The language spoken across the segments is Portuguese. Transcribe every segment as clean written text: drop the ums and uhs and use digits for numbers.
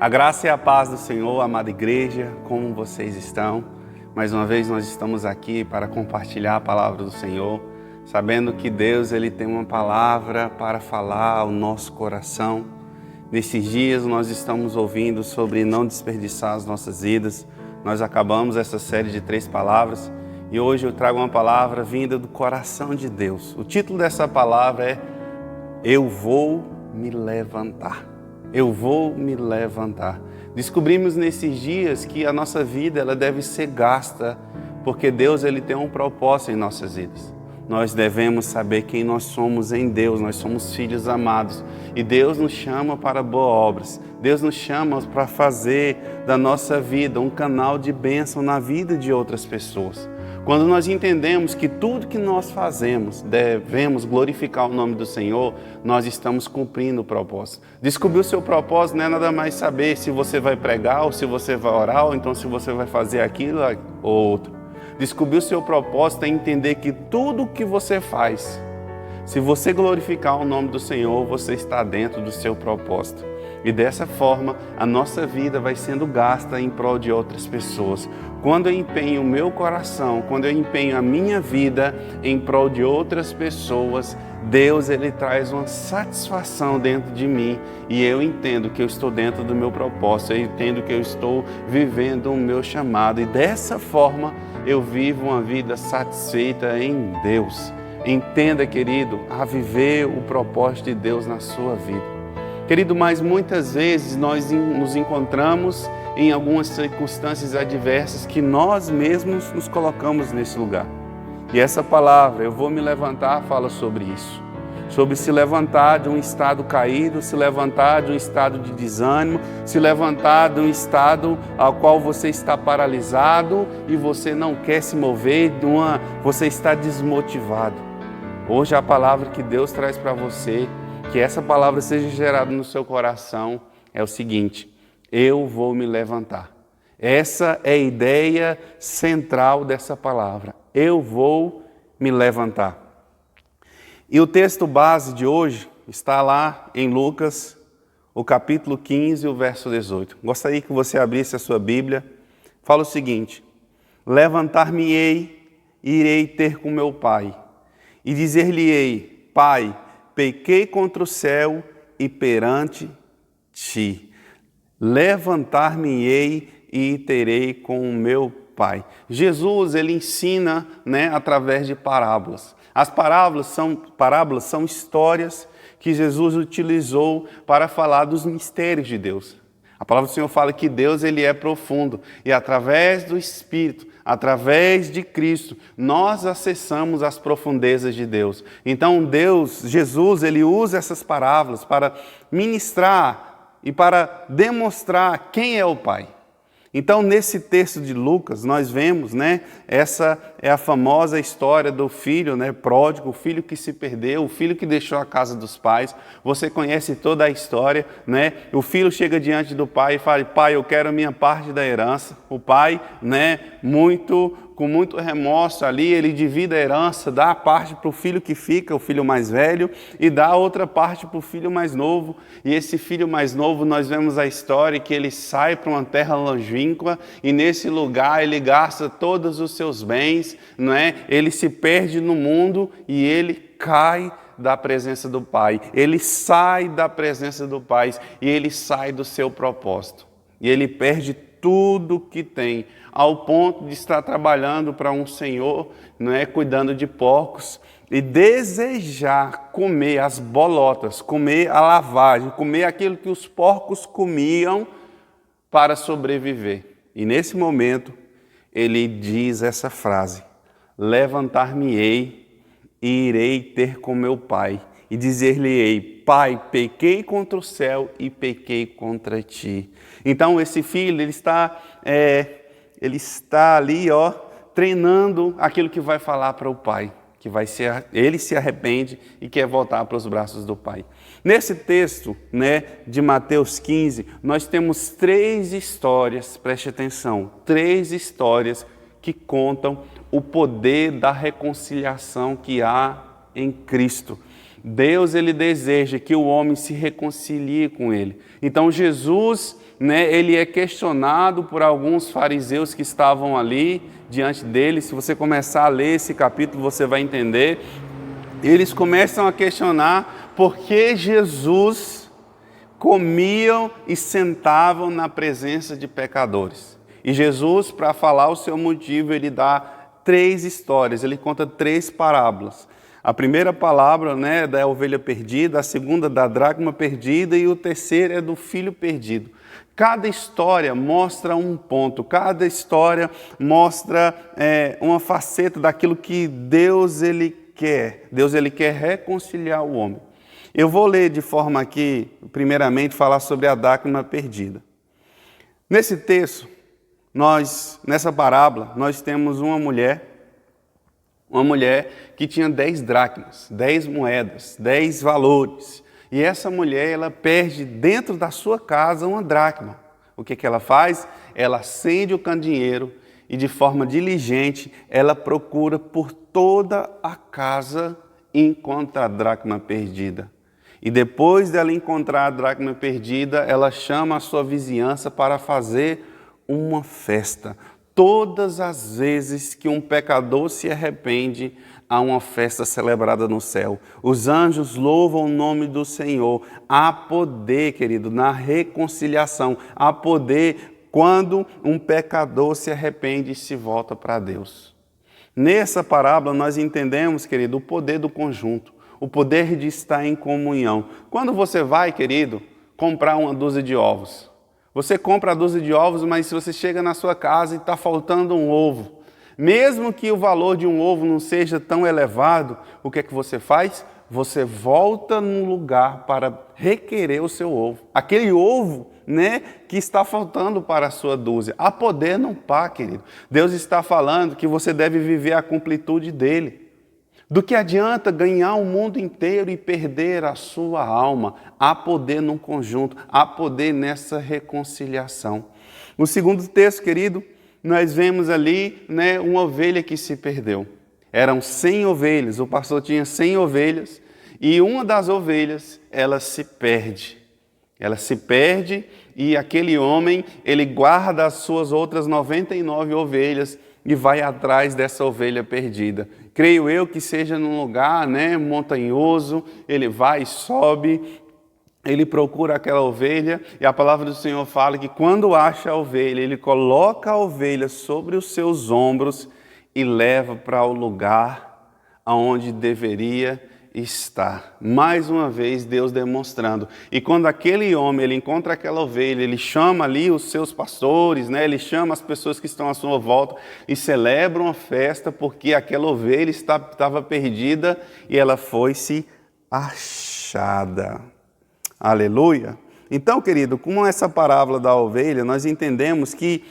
A graça e a paz do Senhor, amada igreja, como vocês estão? Mais uma vez nós estamos aqui para compartilhar a palavra do Senhor, sabendo que Deus ele tem uma palavra para falar ao nosso coração. Nesses dias nós estamos ouvindo sobre não desperdiçar as nossas vidas. Nós acabamos essa série de 3 palavras e hoje eu trago uma palavra vinda do coração de Deus. O título dessa palavra é Eu vou me levantar. Eu vou me levantar. Descobrimos nesses dias que a nossa vida ela deve ser gasta, porque Deus ele tem um propósito em nossas vidas. Nós devemos saber quem nós somos em Deus, nós somos filhos amados. E Deus nos chama para boas obras. Deus nos chama para fazer da nossa vida um canal de bênção na vida de outras pessoas. Quando nós entendemos que tudo que nós fazemos devemos glorificar o nome do Senhor, nós estamos cumprindo o propósito. Descobrir o seu propósito não é nada mais saber se você vai pregar, ou se você vai orar, ou então se você vai fazer aquilo ou outro. Descobrir o seu propósito é entender que tudo o que você faz, se você glorificar o nome do Senhor, você está dentro do seu propósito. E dessa forma, a nossa vida vai sendo gasta em prol de outras pessoas. Quando eu empenho o meu coração, quando eu empenho a minha vida em prol de outras pessoas, Deus ele traz uma satisfação dentro de mim e eu entendo que eu estou dentro do meu propósito, eu entendo que eu estou vivendo o meu chamado e dessa forma eu vivo uma vida satisfeita em Deus. Entenda, querido, a viver o propósito de Deus na sua vida. Querido, mas muitas vezes nós nos encontramos em algumas circunstâncias adversas que nós mesmos nos colocamos nesse lugar. E essa palavra, eu vou me levantar, fala sobre isso. Sobre se levantar de um estado caído, se levantar de um estado de desânimo, se levantar de um estado ao qual você está paralisado e você não quer se mover, você está desmotivado. Hoje a palavra que Deus traz para você, que essa palavra seja gerada no seu coração, é o seguinte: eu vou me levantar. Essa é a ideia central dessa palavra. Eu vou me levantar. E o texto base de hoje está lá em Lucas, o capítulo 15, o verso 18. Gostaria que você abrisse a sua Bíblia. Fala o seguinte: levantar-me-ei e irei ter com meu pai, e dizer-lhe-ei: Pai, pequei contra o céu e perante ti. Levantar-me-ei e terei com o meu Pai. Jesus, ele ensina, através de parábolas. As parábolas são histórias que Jesus utilizou para falar dos mistérios de Deus. A palavra do Senhor fala que Deus ele é profundo e através do Espírito, através de Cristo, nós acessamos as profundezas de Deus. Então Jesus, ele usa essas parábolas para ministrar e para demonstrar quem é o Pai. Então, nesse texto de Lucas, nós vemos, essa é a famosa história do filho, pródigo, o filho que se perdeu, o filho que deixou a casa dos pais. Você conhece toda a história, O filho chega diante do pai e fala: Pai, eu quero a minha parte da herança. O pai, com muito remorso ali, ele divide a herança, dá a parte para o filho que fica, o filho mais velho, e dá a outra parte para o filho mais novo. E esse filho mais novo, nós vemos a história que ele sai para uma terra longínqua e nesse lugar ele gasta todos os seus bens, Ele se perde no mundo e ele cai da presença do Pai. Ele sai da presença do Pai e ele sai do seu propósito. E ele perde tudo que tem, ao ponto de estar trabalhando para um senhor, cuidando de porcos, e desejar comer as bolotas, comer a lavagem, comer aquilo que os porcos comiam para sobreviver. E nesse momento, ele diz essa frase: levantar-me-ei e irei ter com meu pai, e dizer-lhe-ei: Pai, pequei contra o céu e pequei contra ti. Então esse filho, ele está ali, treinando aquilo que vai falar para o pai, ele se arrepende e quer voltar para os braços do pai. Nesse texto, de Mateus 15, nós temos 3 histórias, preste atenção, 3 histórias que contam o poder da reconciliação que há em Cristo. Deus, ele deseja que o homem se reconcilie com ele. Então Jesus, né, ele é questionado por alguns fariseus que estavam ali diante dele. Se você começar a ler esse capítulo, você vai entender. Eles começam a questionar por que Jesus comiam e sentavam na presença de pecadores. E Jesus, para falar o seu motivo, ele dá 3 histórias, ele conta 3 parábolas. A primeira palavra, né, da ovelha perdida, a segunda da dracma perdida e o terceiro é do filho perdido. Cada história mostra um ponto, cada história mostra uma faceta daquilo que Deus ele quer. Deus ele quer reconciliar o homem. Eu vou ler de forma aqui, primeiramente, falar sobre a dracma perdida. Nesse texto, nessa parábola, nós temos uma mulher que tinha 10 dracmas, 10 moedas, 10 valores. E essa mulher, ela perde dentro da sua casa uma dracma. O que ela faz? Ela acende o candeeiro e de forma diligente, ela procura por toda a casa e encontra a dracma perdida. E depois dela encontrar a dracma perdida, ela chama a sua vizinhança para fazer uma festa. Todas as vezes que um pecador se arrepende, há uma festa celebrada no céu. Os anjos louvam o nome do Senhor. Há poder, querido, na reconciliação. Há poder quando um pecador se arrepende e se volta para Deus. Nessa parábola nós entendemos, querido, o poder do conjunto. O poder de estar em comunhão. Quando você vai, querido, comprar uma dúzia de ovos, você compra a dúzia de ovos, mas se você chega na sua casa e está faltando um ovo, mesmo que o valor de um ovo não seja tão elevado, o que é que você faz? Você volta num lugar para requerer o seu ovo. Aquele ovo, né, que está faltando para a sua dúzia. Há poder no Pai, querido. Deus está falando que você deve viver a completude dele. Do que adianta ganhar o mundo inteiro e perder a sua alma? Há poder num conjunto, há poder nessa reconciliação. No segundo texto, querido, nós vemos ali, né, uma ovelha que se perdeu. Eram 100 ovelhas, o pastor tinha 100 ovelhas e uma das ovelhas, ela se perde. Ela se perde e aquele homem, ele guarda as suas outras 99 ovelhas e vai atrás dessa ovelha perdida. Creio eu que seja num lugar, né, montanhoso, ele vai e sobe, ele procura aquela ovelha e a palavra do Senhor fala que quando acha a ovelha, ele coloca a ovelha sobre os seus ombros e leva para o lugar aonde deveria estar. Mais uma vez Deus demonstrando. E quando aquele homem ele encontra aquela ovelha, ele chama ali os seus pastores, né? Ele chama as pessoas que estão à sua volta e celebra uma festa porque aquela ovelha estava perdida e ela foi-se achada. Aleluia! Então, querido, com essa parábola da ovelha, nós entendemos que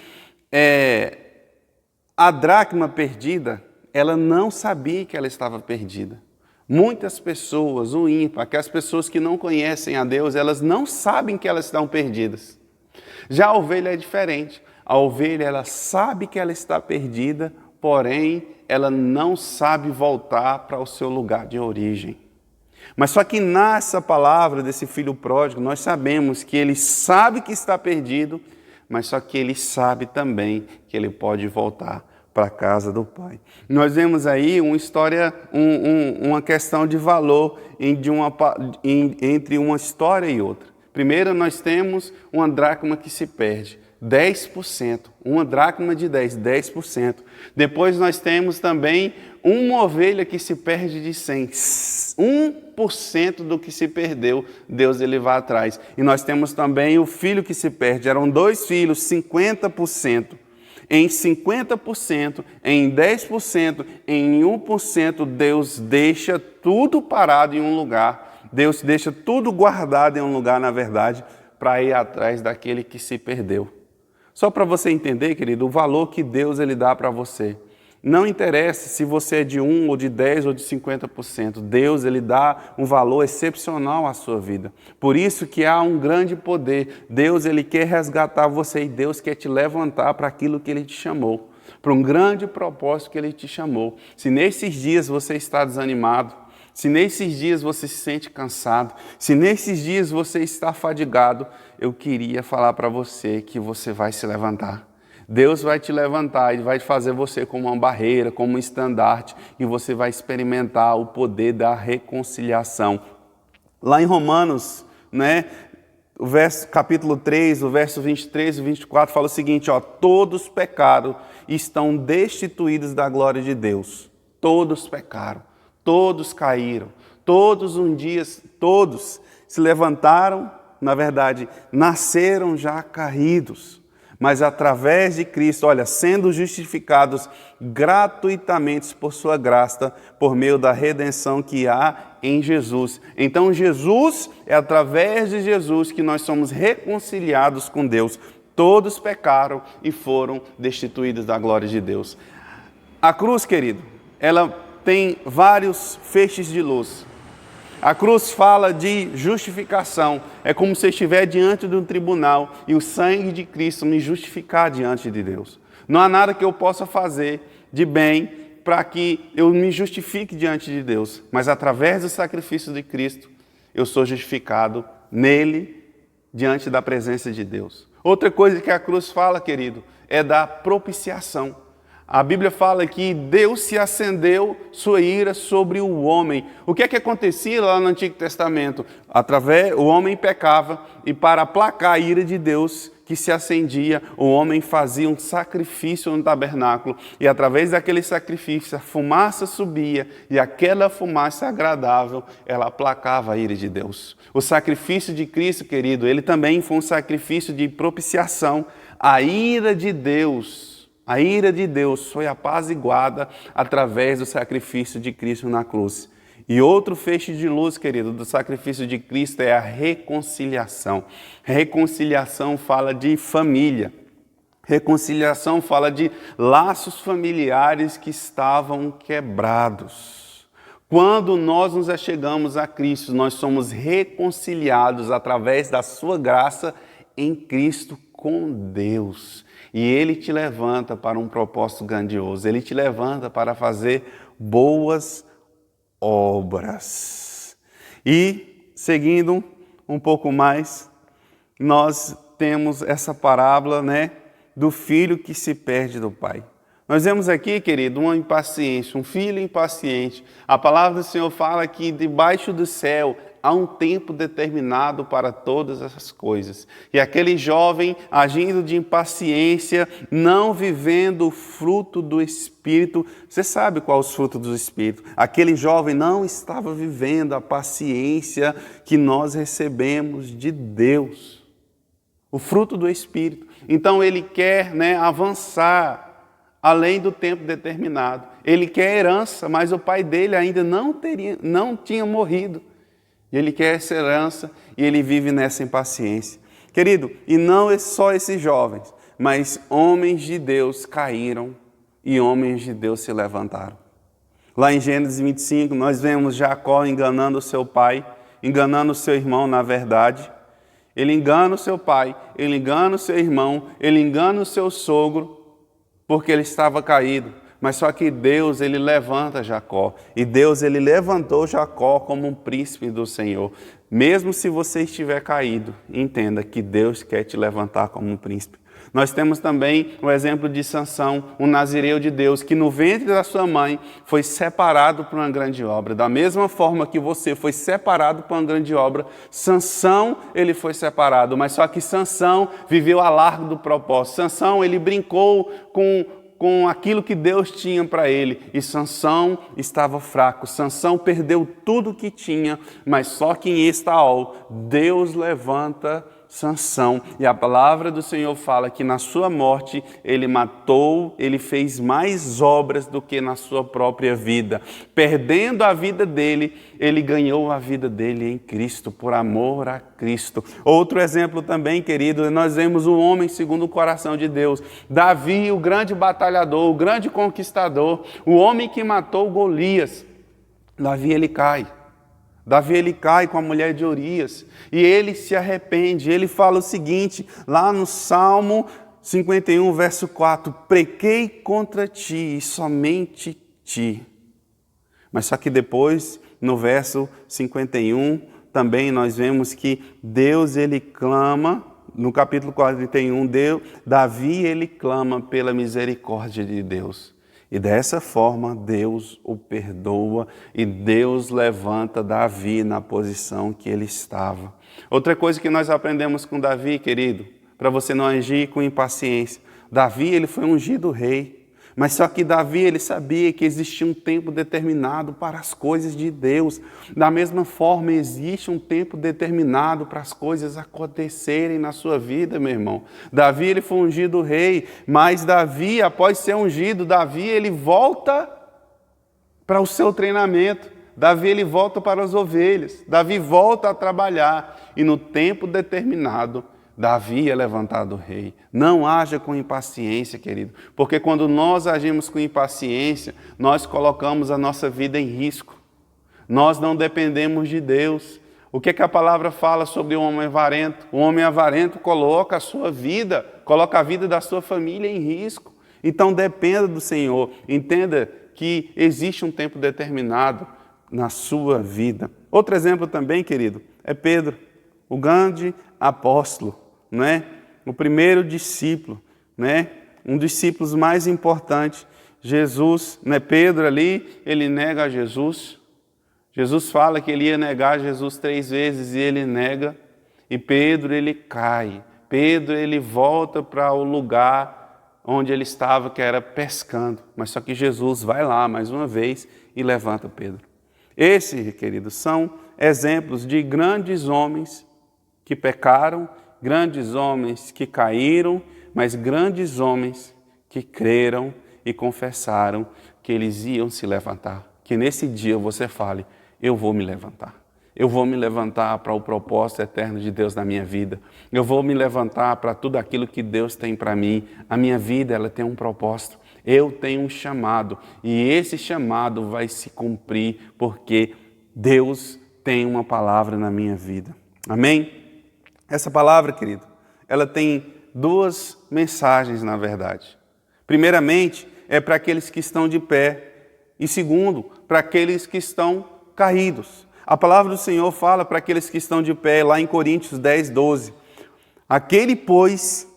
a dracma perdida, ela não sabia que ela estava perdida. Muitas pessoas, o ímpar, aquelas pessoas que não conhecem a Deus, elas não sabem que elas estão perdidas. Já a ovelha é diferente. A ovelha, ela sabe que ela está perdida, porém, ela não sabe voltar para o seu lugar de origem. Mas só que nessa palavra desse filho pródigo, nós sabemos que ele sabe que está perdido, mas só que ele sabe também que ele pode voltar para a casa do Pai. Nós vemos aí uma história, uma questão de valor entre uma história e outra. Primeiro nós temos uma dracma que se perde, 10%, uma dracma de 10%. Depois nós temos também uma ovelha que se perde de 100, 1% do que se perdeu, Deus ele vai atrás. E nós temos também o filho que se perde, eram 2 filhos, 50%. Em 50%, em 10%, em 1%, Deus deixa tudo parado em um lugar. Deus deixa tudo guardado em um lugar, na verdade, para ir atrás daquele que se perdeu. Só para você entender, querido, o valor que Deus ele dá para você. Não interessa se você é de 1 ou de 10 ou de 50%. Deus ele dá um valor excepcional à sua vida. Por isso que há um grande poder. Deus ele quer resgatar você e Deus quer te levantar para aquilo que ele te chamou. Para um grande propósito que ele te chamou. Se nesses dias você está desanimado, se nesses dias você se sente cansado, se nesses dias você está fadigado, eu queria falar para você que você vai se levantar. Deus vai te levantar e vai fazer você como uma barreira, como um estandarte, e você vai experimentar o poder da reconciliação. Lá em Romanos, capítulo 3, o verso 23 e 24, fala o seguinte, todos pecaram e estão destituídos da glória de Deus. Todos pecaram, todos caíram, todos se levantaram, na verdade, nasceram já caídos. Mas através de Cristo, sendo justificados gratuitamente por sua graça, por meio da redenção que há em Jesus. Então é através de Jesus que nós somos reconciliados com Deus. Todos pecaram e foram destituídos da glória de Deus. A cruz, querido, ela tem vários feixes de luz. A cruz fala de justificação. É como se eu estiver diante de um tribunal e o sangue de Cristo me justificar diante de Deus. Não há nada que eu possa fazer de bem para que eu me justifique diante de Deus. Mas através do sacrifício de Cristo, eu sou justificado nele, diante da presença de Deus. Outra coisa que a cruz fala, querido, é da propiciação. A Bíblia fala que Deus se acendeu sua ira sobre o homem. O que é que acontecia lá no Antigo Testamento? O homem pecava e para aplacar a ira de Deus que se acendia, o homem fazia um sacrifício no tabernáculo e através daquele sacrifício a fumaça subia e aquela fumaça agradável, ela aplacava a ira de Deus. O sacrifício de Cristo, querido, ele também foi um sacrifício de propiciação. A ira de Deus foi apaziguada através do sacrifício de Cristo na cruz. E outro feixe de luz, querido, do sacrifício de Cristo é a reconciliação. Reconciliação fala de família. Reconciliação fala de laços familiares que estavam quebrados. Quando nós nos achegamos a Cristo, nós somos reconciliados através da sua graça em Cristo com Deus. E Ele te levanta para um propósito grandioso. Ele te levanta para fazer boas obras. E, seguindo um pouco mais, nós temos essa parábola, do filho que se perde do pai. Nós vemos aqui, querido, uma impaciência, um filho impaciente. A palavra do Senhor fala que debaixo do céu há um tempo determinado para todas essas coisas. E aquele jovem agindo de impaciência, não vivendo o fruto do Espírito. Você sabe qual é o fruto do Espírito? Aquele jovem não estava vivendo a paciência que nós recebemos de Deus. O fruto do Espírito. Então ele quer avançar além do tempo determinado. Ele quer herança, mas o pai dele ainda não tinha morrido. E ele quer essa herança e ele vive nessa impaciência. Querido, e não é só esses jovens, mas homens de Deus caíram e homens de Deus se levantaram. Lá em Gênesis 25, nós vemos Jacó enganando o seu pai, enganando o seu irmão, na verdade. Ele engana o seu pai, ele engana o seu irmão, ele engana o seu sogro, porque ele estava caído. Mas só que Deus, ele levanta Jacó. E Deus, ele levantou Jacó como um príncipe do Senhor. Mesmo se você estiver caído, entenda que Deus quer te levantar como um príncipe. Nós temos também o exemplo de Sansão, um nazireu de Deus, que no ventre da sua mãe foi separado para uma grande obra. Da mesma forma que você foi separado para uma grande obra, Sansão, ele foi separado. Mas só que Sansão viveu a largo do propósito. Sansão, ele brincou com aquilo que Deus tinha para ele. E Sansão estava fraco. Sansão perdeu tudo que tinha, mas só que em Estaol, Deus levanta Sansão. E a palavra do Senhor fala que na sua morte ele fez mais obras do que na sua própria vida. Perdendo a vida dele, ele ganhou a vida dele em Cristo, por amor a Cristo. Outro exemplo também, querido, nós vemos um homem segundo o coração de Deus. Davi, o grande batalhador, o grande conquistador, o homem que matou Golias. Davi, ele cai com a mulher de Urias e ele se arrepende. Ele fala o seguinte, lá no Salmo 51, verso 4, pequei contra ti e somente ti. Mas só que depois no verso 51, também nós vemos que Deus, ele clama, no capítulo 41, Davi, ele clama pela misericórdia de Deus. E dessa forma, Deus o perdoa e Deus levanta Davi na posição que ele estava. Outra coisa que nós aprendemos com Davi, querido, para você não agir com impaciência. Davi, ele foi ungido rei. Mas só que Davi, ele sabia que existia um tempo determinado para as coisas de Deus. Da mesma forma, existe um tempo determinado para as coisas acontecerem na sua vida, meu irmão. Davi, ele foi ungido rei, mas Davi, após ser ungido, Davi, ele volta para o seu treinamento. Davi, ele volta para as ovelhas. Davi volta a trabalhar. E no tempo determinado, Davi é levantado rei. Não haja com impaciência, querido, porque quando nós agimos com impaciência, nós colocamos a nossa vida em risco. Nós não dependemos de Deus. O que a palavra fala sobre o homem avarento? O homem avarento coloca a sua vida, coloca a vida da sua família em risco. Então dependa do Senhor. Entenda que existe um tempo determinado na sua vida. Outro exemplo também, querido, é Pedro, o grande apóstolo. Não é? O primeiro discípulo, né? Um dos discípulos mais importantes. Jesus, né? Pedro ali, ele nega a Jesus. Jesus fala que ele ia negar Jesus 3 vezes e ele nega. E Pedro, ele cai. Pedro, ele volta para o lugar onde ele estava, que era pescando. Mas só que Jesus vai lá mais uma vez e levanta Pedro. Esses, queridos, são exemplos de grandes homens que pecaram, grandes homens que caíram, mas grandes homens que creram e confessaram que eles iam se levantar. Que nesse dia você fale, eu vou me levantar. Eu vou me levantar para o propósito eterno de Deus na minha vida. Eu vou me levantar para tudo aquilo que Deus tem para mim. A minha vida, ela tem um propósito. Eu tenho um chamado e esse chamado vai se cumprir porque Deus tem uma palavra na minha vida. Amém? Essa palavra, querido, ela tem 2 mensagens, na verdade. Primeiramente, é para aqueles que estão de pé. E segundo, para aqueles que estão caídos. A palavra do Senhor fala para aqueles que estão de pé, lá em Coríntios 10, 12. Aquele, pois,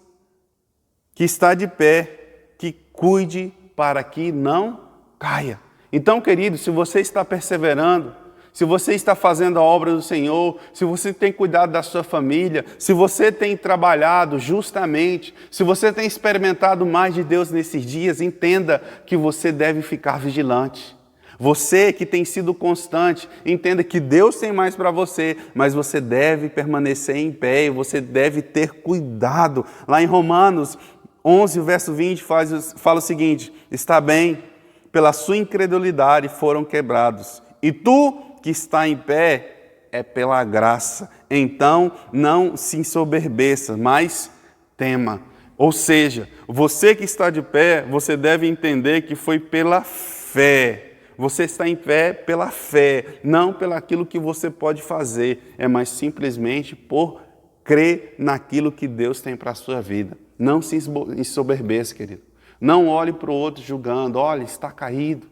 que está de pé, que cuide para que não caia. Então, querido, se você está perseverando, se você está fazendo a obra do Senhor, se você tem cuidado da sua família, se você tem trabalhado justamente, se você tem experimentado mais de Deus nesses dias, entenda que você deve ficar vigilante. Você que tem sido constante, entenda que Deus tem mais para você, mas você deve permanecer em pé e você deve ter cuidado. Lá em Romanos 11, verso 20, fala o seguinte, está bem, pela sua incredulidade foram quebrados, e tu que está em pé é pela graça. Então, não se ensoberbeça, mas tema. Ou seja, você que está de pé, você deve entender que foi pela fé. Você está em pé pela fé, não pelo aquilo que você pode fazer. É mais simplesmente por crer naquilo que Deus tem para a sua vida. Não se ensoberbeça, querido. Não olhe para o outro julgando, olha, está caído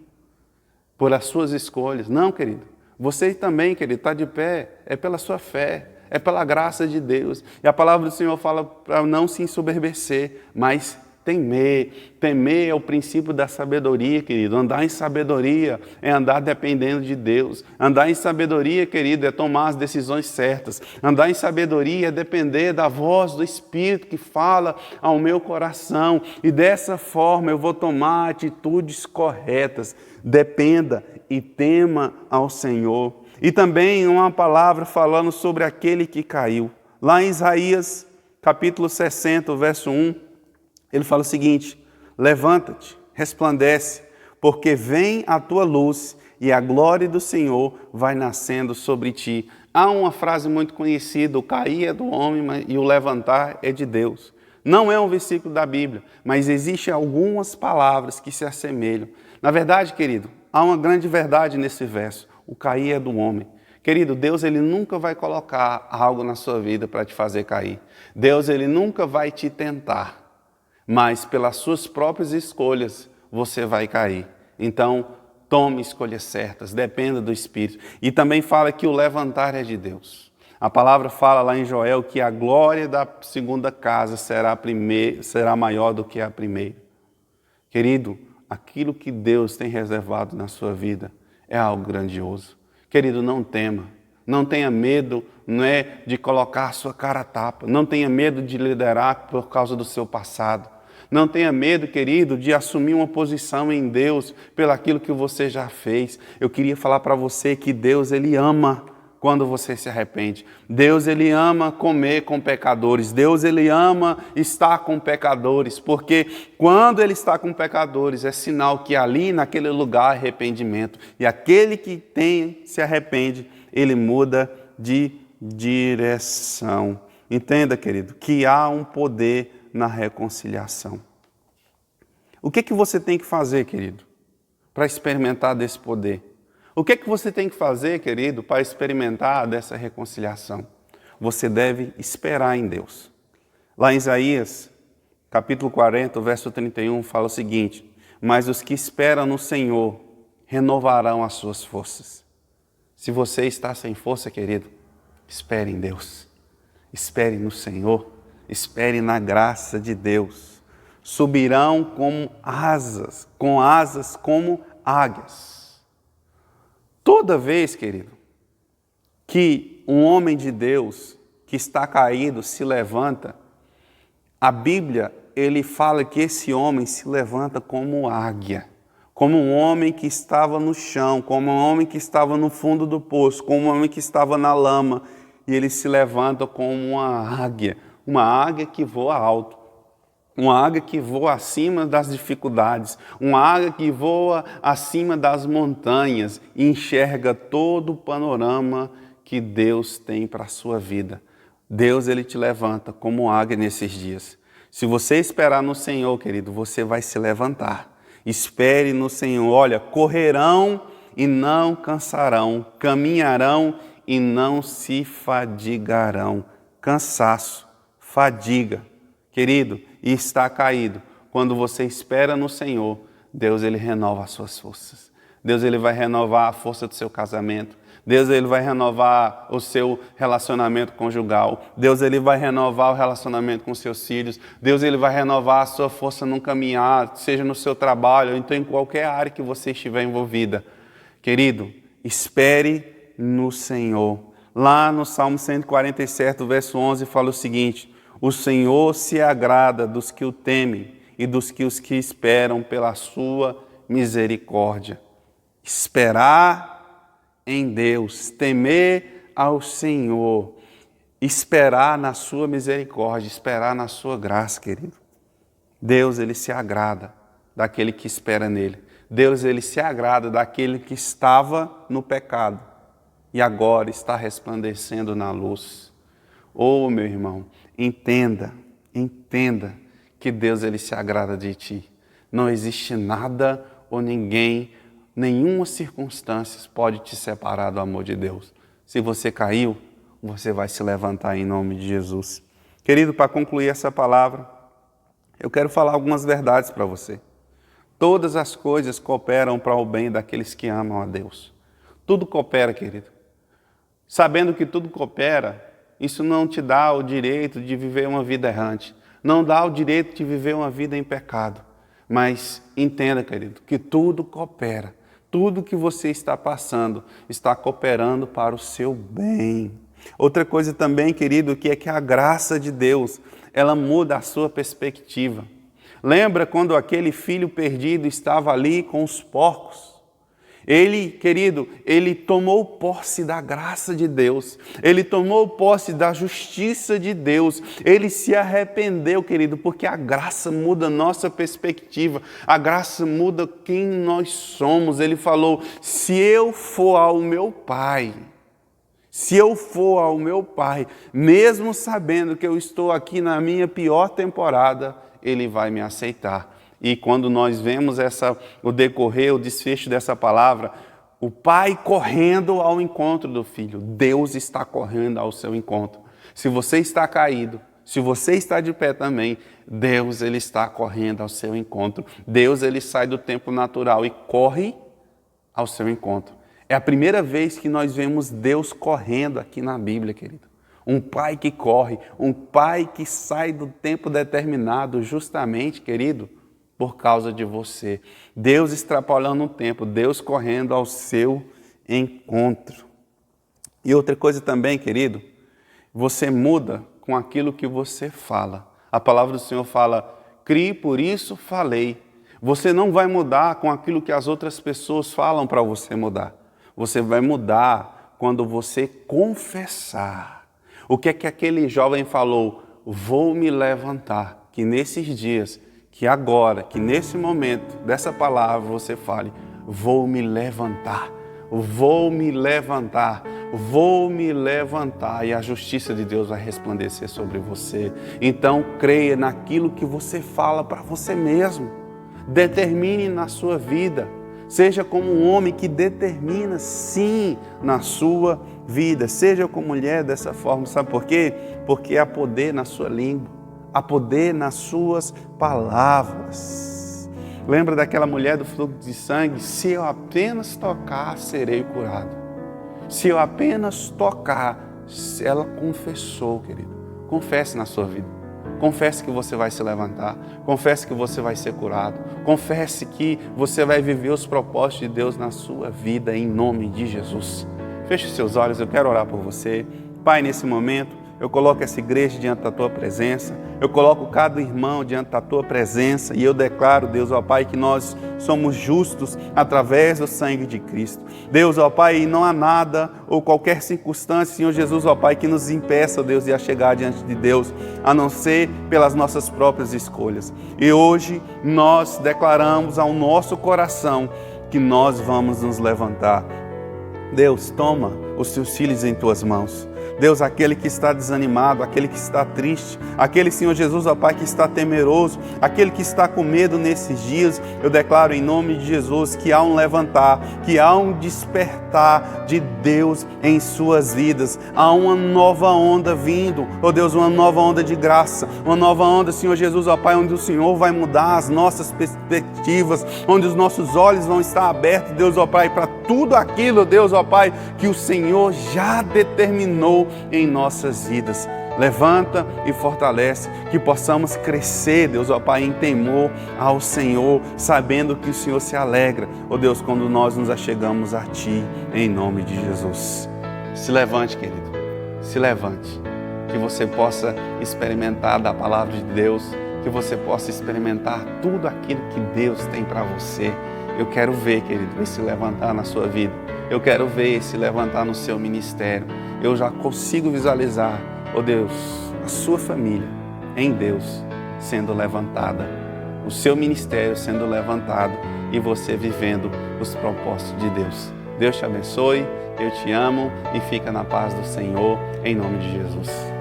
por as suas escolhas. Não, querido. Você também, querido, está de pé, é pela sua fé, é pela graça de Deus. E a palavra do Senhor fala para não se ensoberbecer, mas temer. Temer é o princípio da sabedoria, querido. Andar em sabedoria é andar dependendo de Deus. Andar em sabedoria, querido, é tomar as decisões certas. Andar em sabedoria é depender da voz do Espírito que fala ao meu coração. E dessa forma eu vou tomar atitudes corretas. Dependa e tema ao Senhor. E também uma palavra falando sobre aquele que caiu. Lá em Isaías, capítulo 60, verso 1, ele fala o seguinte, levanta-te, resplandece, porque vem a tua luz e a glória do Senhor vai nascendo sobre ti. Há uma frase muito conhecida, o cair é do homem e o levantar é de Deus. Não é um versículo da Bíblia, mas existem algumas palavras que se assemelham. Na verdade, querido, há uma grande verdade nesse verso. O cair é do homem. Querido, Deus ele nunca vai colocar algo na sua vida para te fazer cair. Deus ele nunca vai te tentar, mas pelas suas próprias escolhas você vai cair. Então, tome escolhas certas, dependa do Espírito. E também fala que o levantar é de Deus. A palavra fala lá em Joel que a glória da segunda casa será maior do que a primeira. Querido, aquilo que Deus tem reservado na sua vida é algo grandioso. Querido, não tema, não tenha medo, não é de colocar a sua cara a tapa, não tenha medo de liderar por causa do seu passado. Não tenha medo, querido, de assumir uma posição em Deus pelaquilo que você já fez. Eu queria falar para você que Deus, Ele ama quando você se arrepende. Deus, Ele ama comer com pecadores. Deus, Ele ama estar com pecadores, porque quando Ele está com pecadores, é sinal que ali, naquele lugar, há arrependimento. E aquele que se arrepende, ele muda de direção. Entenda, querido, que há um poder na reconciliação. O que você tem que fazer, querido, para experimentar desse poder? O que você tem que fazer, querido, para experimentar dessa reconciliação? Você deve esperar em Deus. Lá em Isaías, capítulo 40, verso 31, fala o seguinte: mas os que esperam no Senhor renovarão as suas forças. Se você está sem força, querido, espere em Deus. Espere no Senhor. Espere na graça de Deus. Subirão com asas como águias. Toda vez, querido, que um homem de Deus que está caído se levanta, a Bíblia, ele fala que esse homem se levanta como águia, como um homem que estava no chão, como um homem que estava no fundo do poço, como um homem que estava na lama, e ele se levanta como uma águia que voa alto, uma águia que voa acima das dificuldades, uma águia que voa acima das montanhas e enxerga todo o panorama que Deus tem para a sua vida. Deus, Ele te levanta como águia nesses dias. Se você esperar no Senhor, querido, você vai se levantar. Espere no Senhor. Olha, correrão e não cansarão, caminharão e não se fadigarão. Cansaço, fadiga, querido, e está caído. Quando você espera no Senhor, Deus, Ele renova as suas forças. Deus, Ele vai renovar a força do seu casamento. Deus, Ele vai renovar o seu relacionamento conjugal. Deus, Ele vai renovar o relacionamento com seus filhos. Deus, Ele vai renovar a sua força no caminhar, seja no seu trabalho, ou então em qualquer área que você estiver envolvida. Querido, espere no Senhor. Lá no Salmo 147, verso 11, fala o seguinte: o Senhor se agrada dos que o temem e dos que os que esperam pela sua misericórdia. Esperar em Deus, temer ao Senhor, esperar na sua misericórdia, esperar na sua graça, querido. Deus, Ele se agrada daquele que espera nele. Deus, Ele se agrada daquele que estava no pecado e agora está resplandecendo na luz. Oh, meu irmão, entenda que Deus, Ele se agrada de ti. Não existe nada ou ninguém, nenhuma circunstância pode te separar do amor de Deus. Se você caiu, você vai se levantar em nome de Jesus. Querido, para concluir essa palavra, eu quero falar algumas verdades para você. Todas as coisas cooperam para o bem daqueles que amam a Deus. Tudo coopera, querido. Sabendo que tudo coopera, isso não te dá o direito de viver uma vida errante. Não dá o direito de viver uma vida em pecado. Mas entenda, querido, que tudo coopera. Tudo que você está passando está cooperando para o seu bem. Outra coisa também, querido, que é que a graça de Deus, ela muda a sua perspectiva. Lembra quando aquele filho perdido estava ali com os porcos? Ele, querido, ele tomou posse da graça de Deus, ele tomou posse da justiça de Deus, ele se arrependeu, querido, porque a graça muda a nossa perspectiva, a graça muda quem nós somos. Ele falou: se eu for ao meu Pai, mesmo sabendo que eu estou aqui na minha pior temporada, Ele vai me aceitar. E quando nós vemos o decorrer, o desfecho dessa palavra, o pai correndo ao encontro do filho, Deus está correndo ao seu encontro. Se você está caído, se você está de pé também, Deus, Ele está correndo ao seu encontro. Deus, Ele sai do tempo natural e corre ao seu encontro. É a primeira vez que nós vemos Deus correndo aqui na Bíblia, querido. Um pai que corre, um pai que sai do tempo determinado justamente, querido, por causa de você. Deus extrapolando o tempo, Deus correndo ao seu encontro. E outra coisa também, querido, você muda com aquilo que você fala. A palavra do Senhor fala, crie, por isso falei. Você não vai mudar com aquilo que as outras pessoas falam para você mudar. Você vai mudar quando você confessar. O que é que aquele jovem falou? Vou me levantar. Que nesses dias, que agora, que nesse momento dessa palavra você fale, vou me levantar, vou me levantar, vou me levantar, e a justiça de Deus vai resplandecer sobre você. Então creia naquilo que você fala para você mesmo. Determine na sua vida. Seja como um homem que determina sim na sua vida. Seja como mulher dessa forma. Sabe por quê? Porque há poder na sua língua. Há poder nas suas palavras. Lembra daquela mulher do fluxo de sangue? Se eu apenas tocar, serei curado. Se eu apenas tocar, ela confessou, querido. Confesse na sua vida. Confesse que você vai se levantar. Confesse que você vai ser curado. Confesse que você vai viver os propósitos de Deus na sua vida, em nome de Jesus. Feche os seus olhos, eu quero orar por você. Pai, nesse momento, eu coloco essa igreja diante da Tua presença. Eu coloco cada irmão diante da Tua presença. E eu declaro, Deus, ó Pai, que nós somos justos através do sangue de Cristo. Deus, ó Pai, não há nada ou qualquer circunstância, Senhor Jesus, ó Pai, que nos impeça, Deus, de chegar diante de Deus, a não ser pelas nossas próprias escolhas. E hoje nós declaramos ao nosso coração que nós vamos nos levantar. Deus, toma os teus filhos em tuas mãos. Deus, aquele que está desanimado, aquele que está triste, aquele, Senhor Jesus, ó Pai, que está temeroso, aquele que está com medo nesses dias, eu declaro em nome de Jesus que há um levantar, que há um despertar de Deus em suas vidas. Há uma nova onda vindo, ó Deus, uma nova onda de graça, uma nova onda, Senhor Jesus, ó Pai, onde o Senhor vai mudar as nossas perspectivas, onde os nossos olhos vão estar abertos, Deus, ó Pai, para tudo aquilo, Deus, ó Pai, que o Senhor já determinou em nossas vidas. Levanta e fortalece, que possamos crescer, Deus, ó Pai, em temor ao Senhor, sabendo que o Senhor se alegra, ó Deus, quando nós nos achegamos a Ti, em nome de Jesus. Se levante, querido, se levante, que você possa experimentar da palavra de Deus, que você possa experimentar tudo aquilo que Deus tem para você. Eu quero ver, querido, esse levantar na sua vida. Eu quero ver esse levantar no seu ministério. Eu já consigo visualizar, ó Deus, a sua família em Deus sendo levantada. O seu ministério sendo levantado e você vivendo os propósitos de Deus. Deus te abençoe, eu te amo e fica na paz do Senhor, em nome de Jesus.